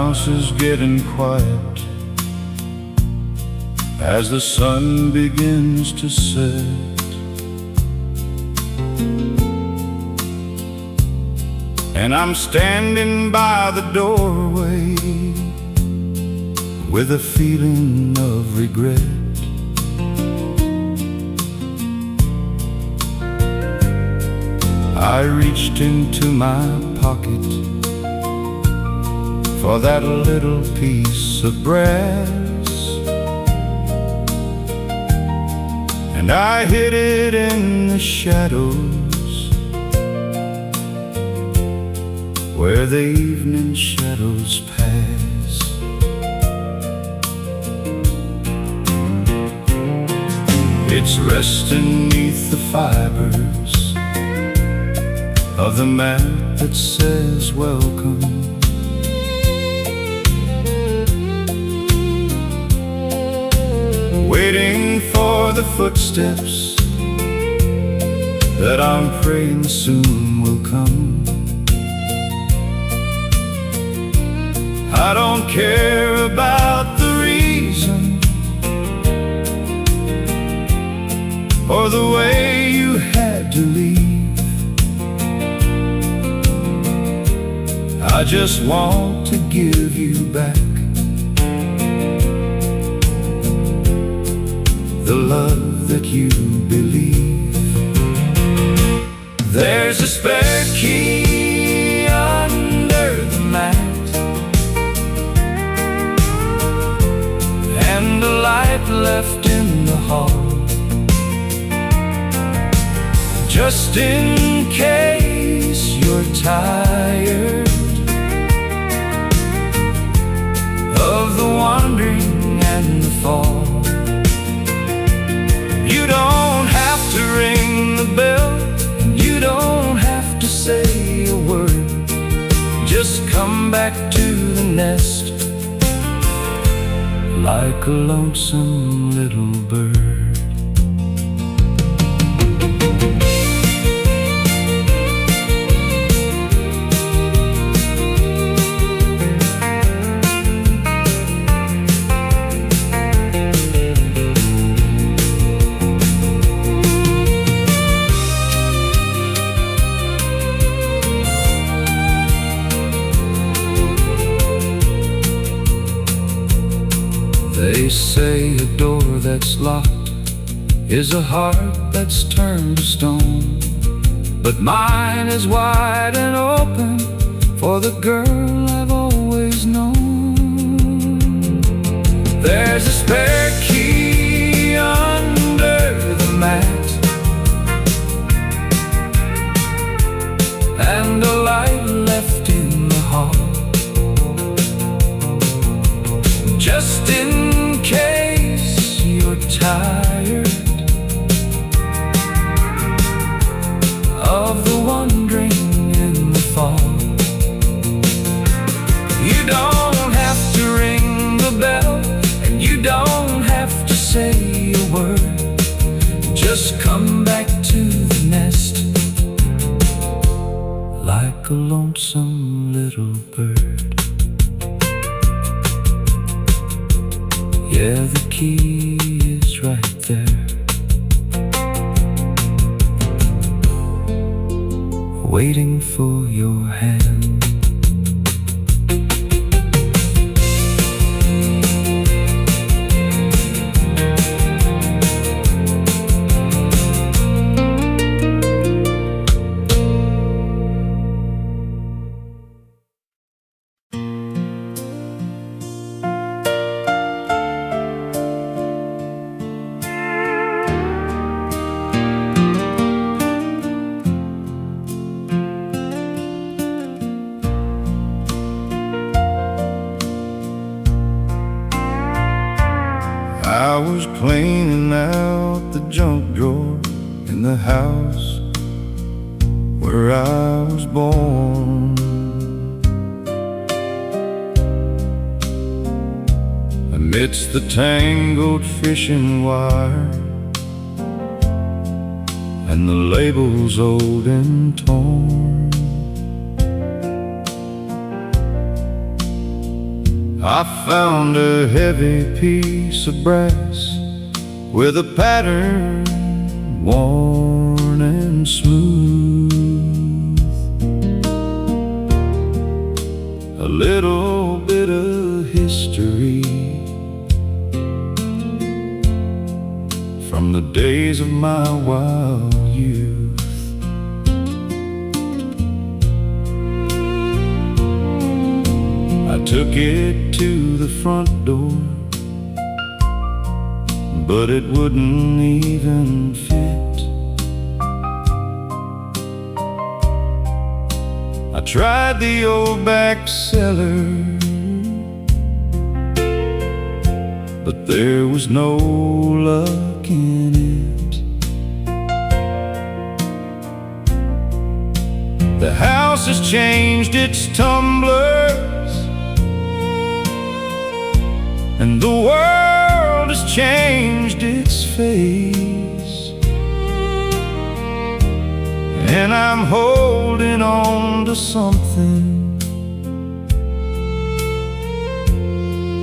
house is getting quiet as the sun begins to set, and I'm standing by the doorway with a feeling of regret. I reached into my pocket for that little piece of brass, and I hid it in the shadows where the evening shadows pass. It's resting 'neath the fibers of the mat that says welcome, waiting for the footsteps that I'm praying soon will come. I don't care about the reason or the way you had to leave. I just want to give you back the love that you believe. There's a spare key under the mat and a light left in the hall, just in case you're tired of the wandering and the fall. You don't have to ring the bell, you don't have to say a word. Just come back to the nest like a lonesome little bird. They say a door that's locked is a heart that's turned to stone, but mine is wide and open for the girl I've always known. There's a spare key under the mat and a light left in the hall, just in case you're tired of the wandering in the fall. You don't have to ring the bell, and you don't have to say a word. Just come back to the nest like a lonesome little bird. Yeah, the key is right there, waiting for your hand. I was cleaning out the junk drawer in the house where I was born. Amidst the tangled fishing wire and the labels old and torn, I found a heavy piece of brass with a pattern worn and smooth, a little bit of history from the days of my wild youth. I took it to the front door, but it wouldn't even fit. I tried the old back cellar, but there was no luck in it. The house has changed its tumblers, and the world has changed its face, and I'm holding on to something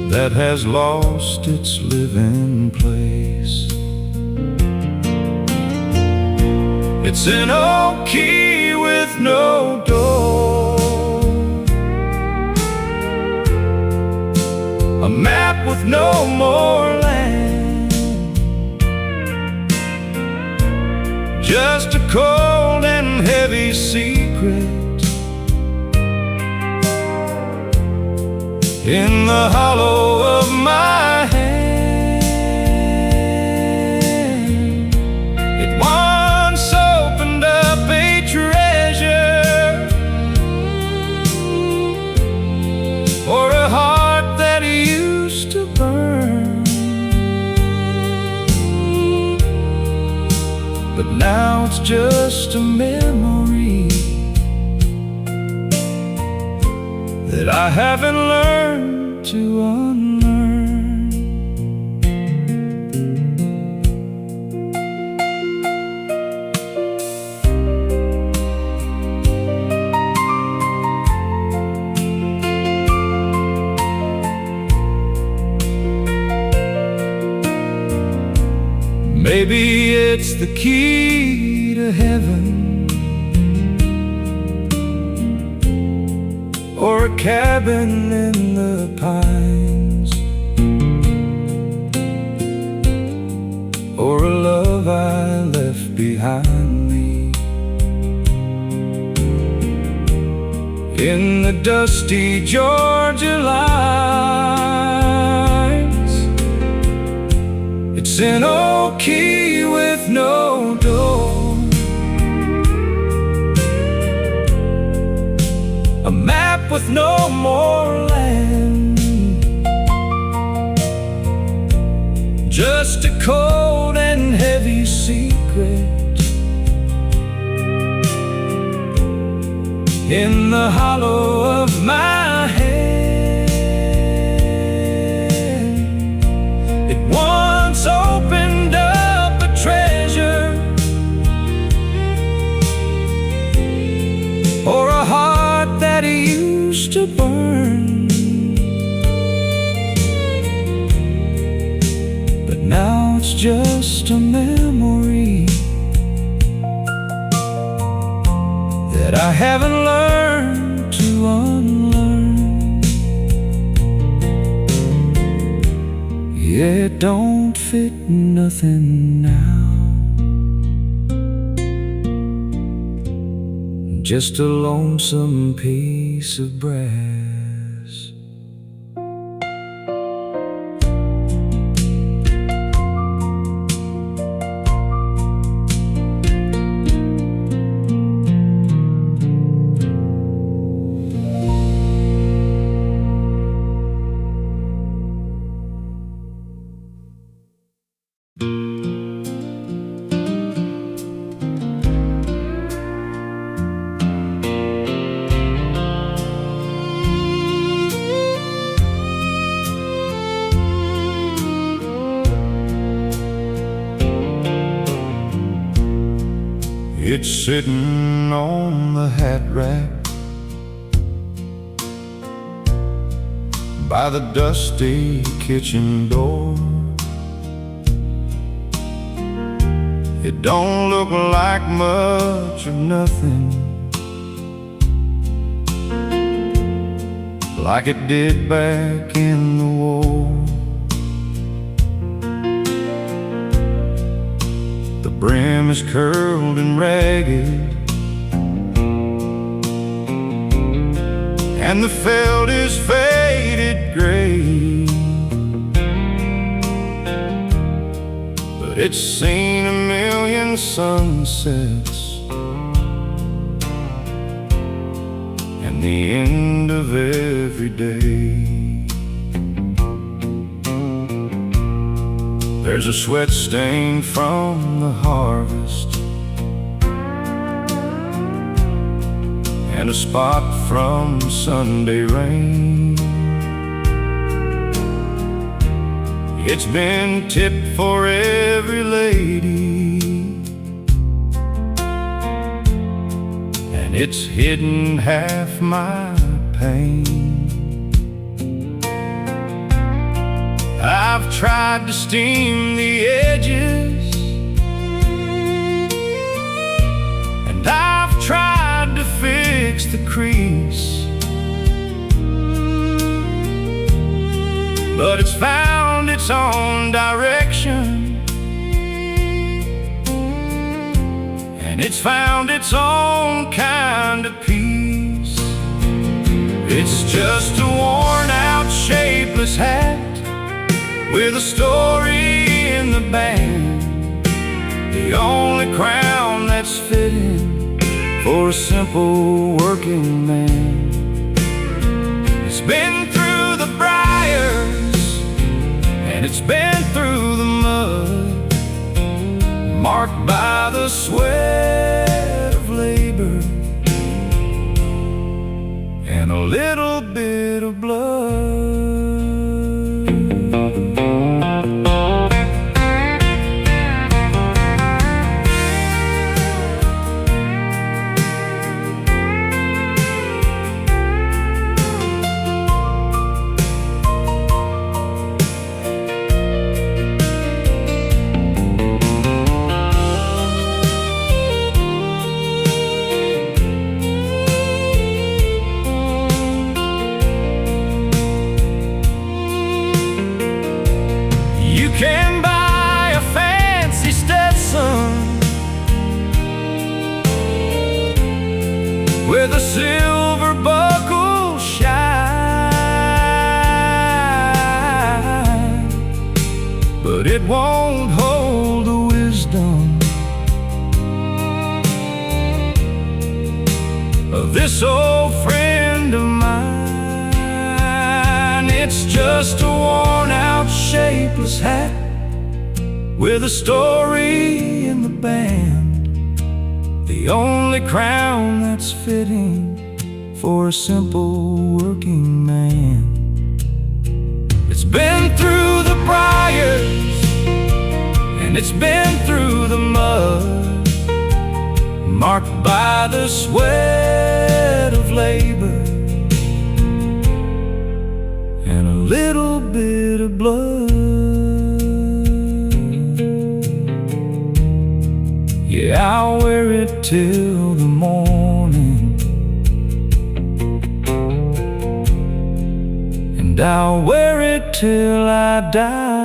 that has lost its living place. It's an old key with no door, a map with no more land, just a cold and heavy secret in the hollow of my hand. It once opened up a treasure, or a heart that used to burn, but now it's just a memory that I haven't learned to unlearn. Maybe it's the key to heaven, or a cabin in the pines, or a love I left behind me in the dusty Georgia lines. It's an old key with no door, a map with no more land, just a cold and heavy secret in the hollow of my hand. It once opened up a treasure, or a heart that used to burn, but now it's just a memory that I haven't learned to unlearn. Yeah, it don't fit nothing now, just a lonesome piece of brass. It's sitting on the hat rack, by the dusty kitchen door. It don't look like much or nothing, like it did back in the war. The brim is curled and ragged, and the felt is faded gray, but it's seen a million sunsets and the end of every day. There's a sweat stain from the harvest and a spot from Sunday rain. It's been tipped for every lady, and it's hidden half my pain. I've tried to steam the edges, and I've tried to fix the crease, but it's found its own direction, and it's found its own kind of peace. It's just a worn-out, shapeless hat with a story in the band, the only crown that's fitting for a simple working man. It's been through the briars and it's been through the mud, marked by the sweat of labor and a little bit of blood. Can buy a fancy Stetson with a silver buckle shine, but it won't hold the wisdom of this old friend of mine. It's just a worn-out, shapeless hat with a story in the band, the only crown that's fitting for a simple working man. It's been through the briars and it's been through the mud, marked by the sweat of labor and a little bit of blood. Yeah, I'll wear it till the morning, and I'll wear it till I die.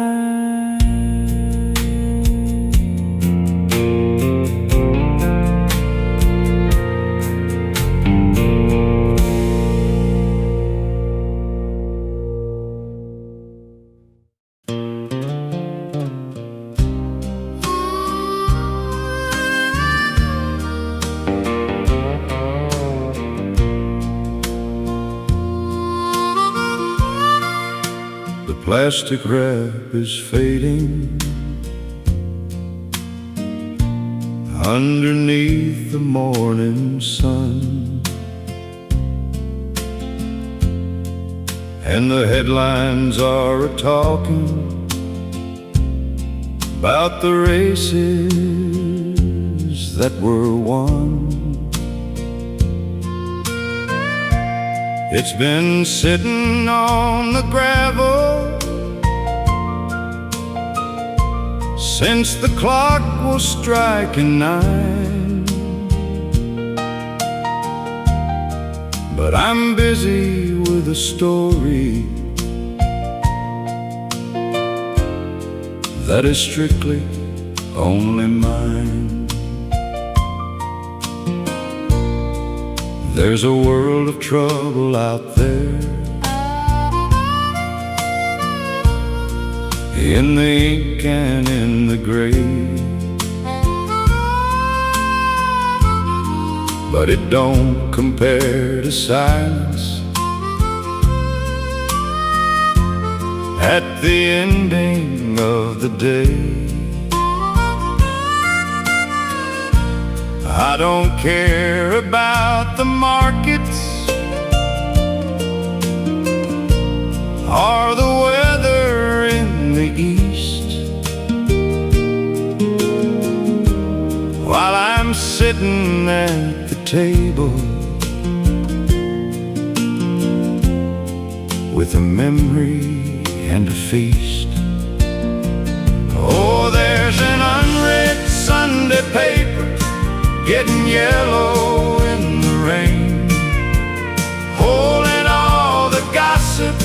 Plastic wrap is fading underneath the morning sun, and the headlines are a-talking about the races that were won. It's been sitting on the gravel since the clock was striking 9. But I'm busy with a story that is strictly only mine. There's a world of trouble out there, in the ink and in the grave, but it don't compare to silence at the ending of the day. I don't care about the markets or the weather in the east, while I'm sitting at the table with a memory and a feast. Oh, there's an unread Sunday paper getting yellow in the rain, holding all the gossip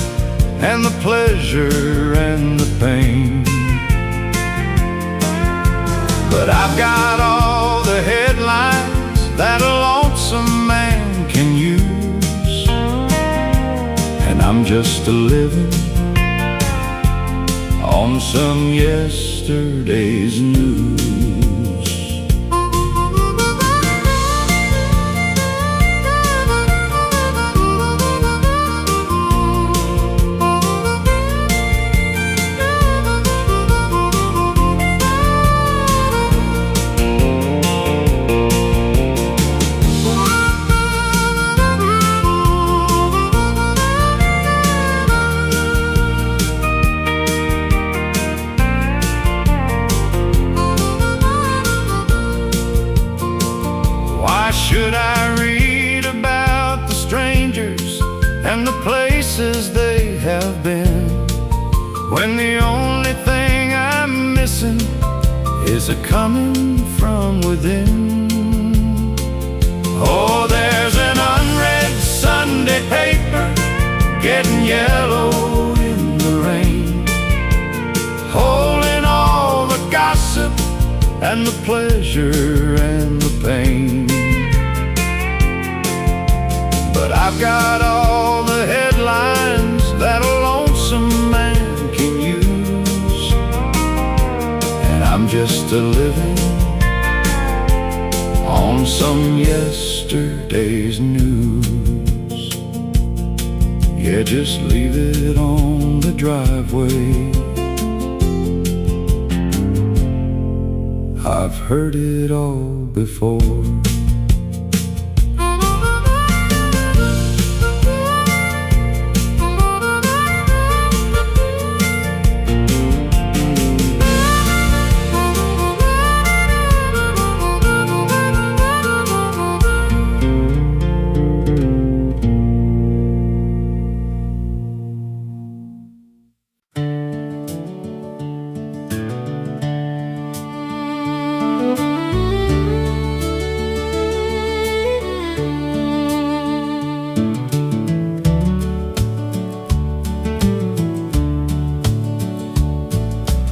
and the pleasure and the pain. But I've got all the headlines that a lonesome man can use, and I'm just a living on some yesterday's news. Should I read about the strangers and the places they have been, when the only thing I'm missing is a coming from within? Oh, there's an unread Sunday paper getting yellow in the rain, holding all the gossip and the pleasure and the pain. But I've got all the headlines that a lonesome man can use, and I'm just a living on some yesterday's news. Yeah, just leave it on the driveway. I've heard it all before.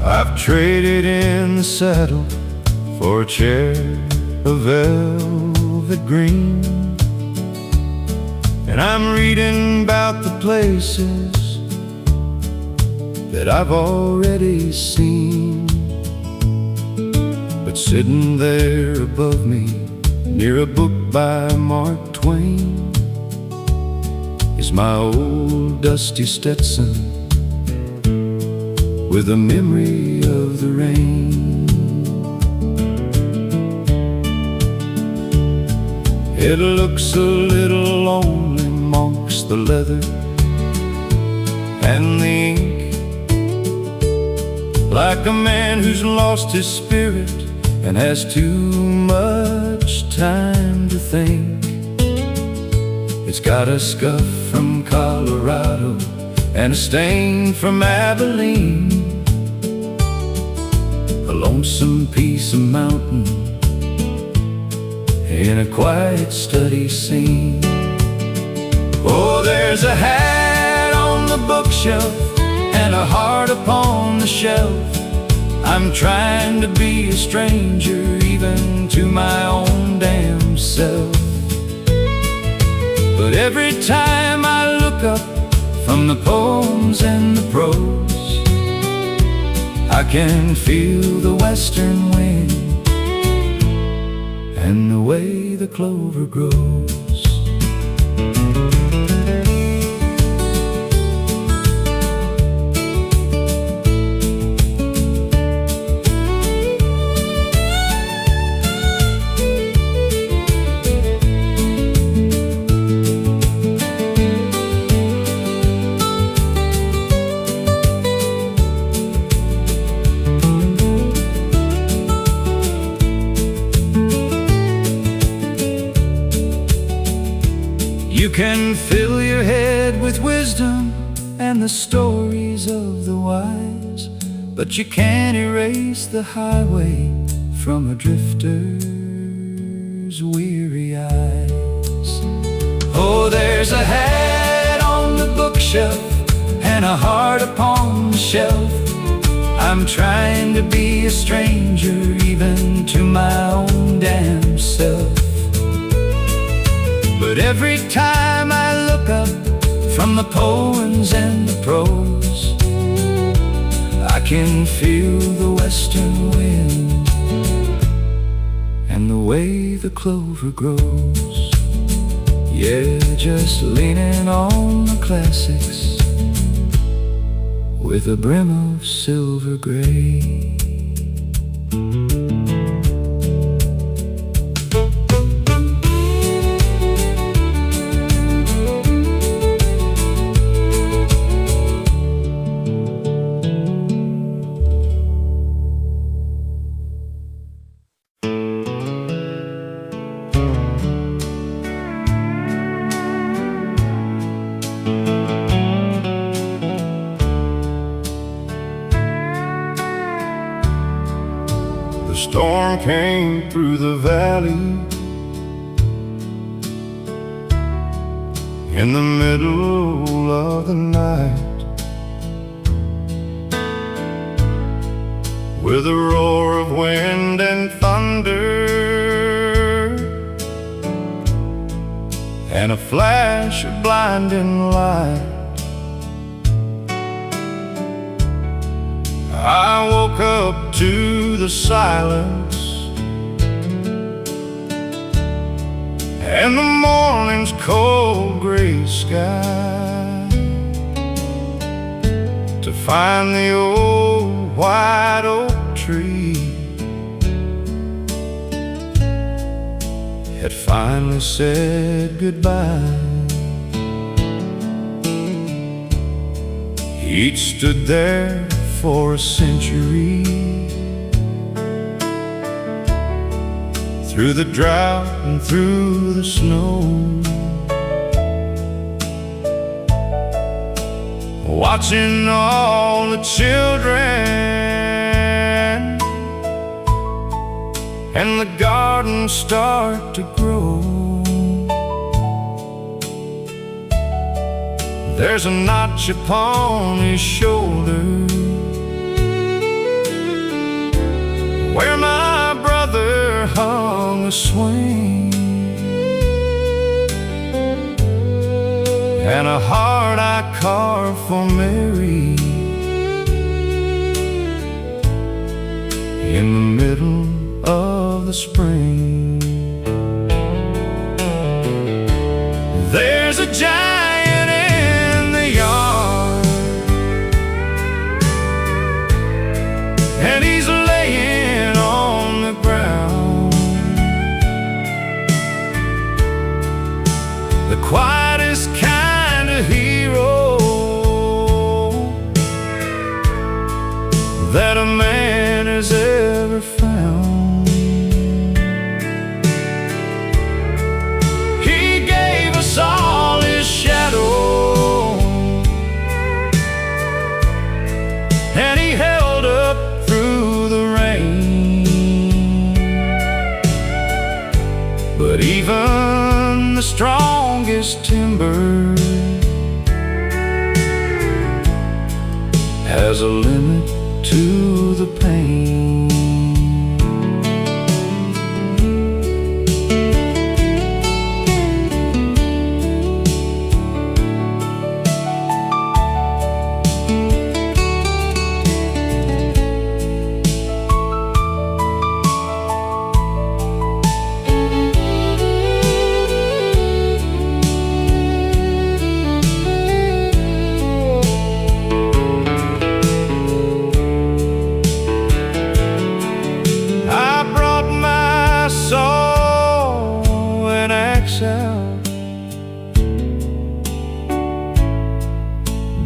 I've traded in the saddle for a chair of velvet green, and I'm reading about the places that I've already seen. But sitting there above me, near a book by Mark Twain, is my old dusty Stetson with a memory of the rain. It looks a little lonely amongst the leather and the ink, like a man who's lost his spirit and has too much time to think. It's got a scuff from Colorado and a stain from Abilene, a lonesome piece of mountain in a quiet study scene. Oh, there's a hat on the bookshelf and a heart upon the shelf. I'm trying to be a stranger even to my own damn self. But every time I look up from the poems and the prose, I can feel the western wind and the way the clover grows. You can fill your head with wisdom and the stories of the wise, but you can't erase the highway from a drifter's weary eyes. Oh, there's a hat on the bookshelf and a heart upon the shelf. I'm trying to be a stranger even to my own damn self. But every time I look up from the poems and the prose, I can feel the western wind and the way the clover grows. Yeah, just leaning on the classics with a brim of silver gray. The storm came through the valley in the middle of the night, with a roar of wind and thunder and a flash of blinding light. I woke up to the silence and the morning's cold gray sky, to find the old white oak tree had finally said goodbye. He'd stood there for a century, through the drought and through the snow, watching all the children and the garden start to grow. There's a notch upon his shoulder where my brother hung a swing, and a heart I carved for Mary in the middle of the spring. There's a giant in the yard, and he's laying on the ground, the quietest kind of hero that a man has ever found. He gave us all strongest timber has a limit to the pain.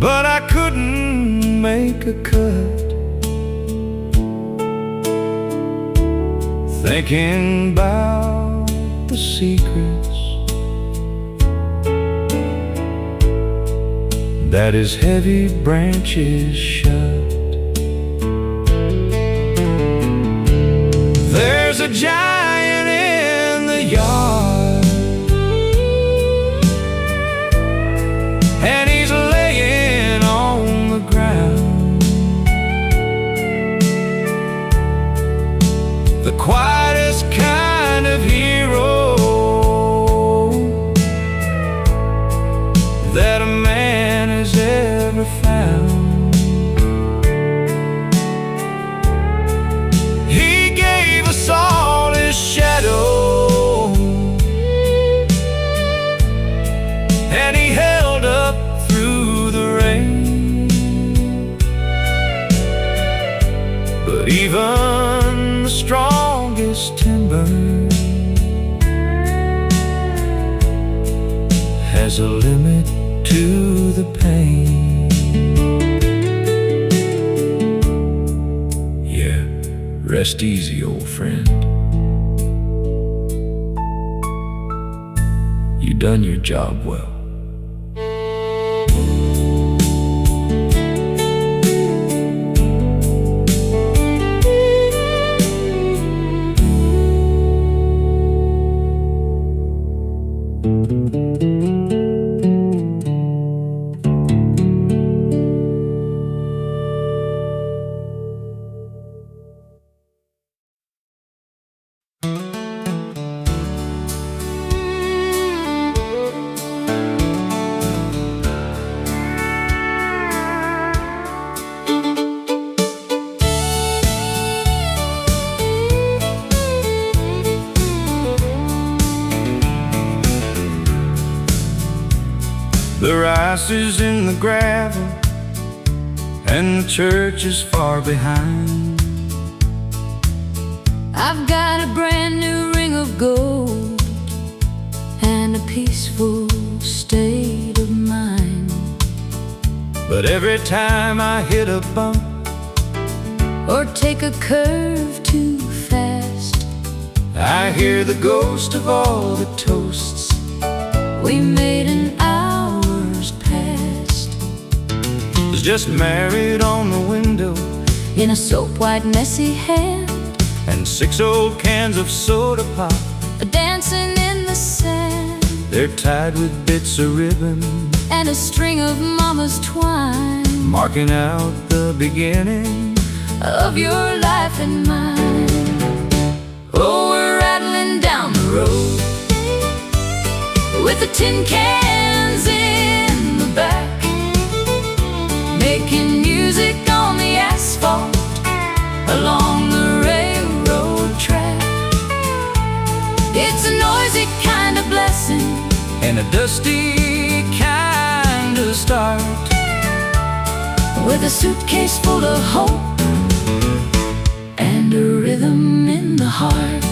But I couldn't make a cut, thinking about the secrets that his heavy branches shut. There's a giant in the yard, and he's laying on the ground. The quietest kind of hero that a man has ever found. He gave us all his shadow, and he held up through the rain. But even the strongest timber has a limit to the pain. Yeah, rest easy, old friend. You done your job well. The rice is in the gravel, and the church is far behind. I've got a brand new ring of gold and a peaceful state of mind. But every time I hit a bump or take a curve too fast, I hear the ghost of all the toasts we made in hours past. was just married on the window, in a soap-white messy hand, and 6 old cans of soda pop dancing in the sand. They're tied with bits of ribbon and a string of mama's twine, marking out the beginning of your life and mine. Oh, we're rattling down the road with the tin cans in the back, making music on the asphalt along the railroad track. It's a noisy kind of blessing and a dusty kind of start, with a suitcase full of hope and a rhythm in the heart.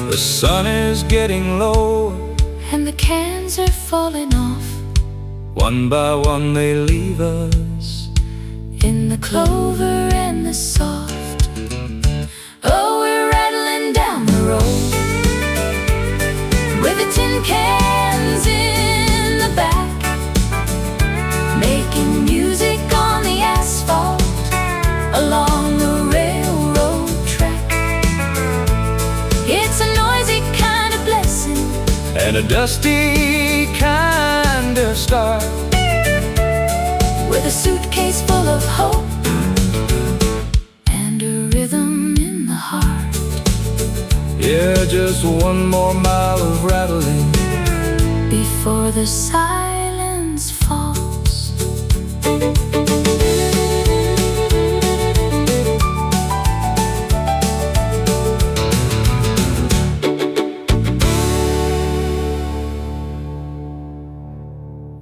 The sun is getting lower, and the cans are falling off. one by one they leave us in the clover and the soft. Oh, we're rattling down the road with the tin cans in the back, making music on the asphalt along the railroad track. It's a noisy kind of blessing and a dusty kind of start, with a suitcase full of hope and a rhythm in the heart. Yeah, just one more mile of rattling before the side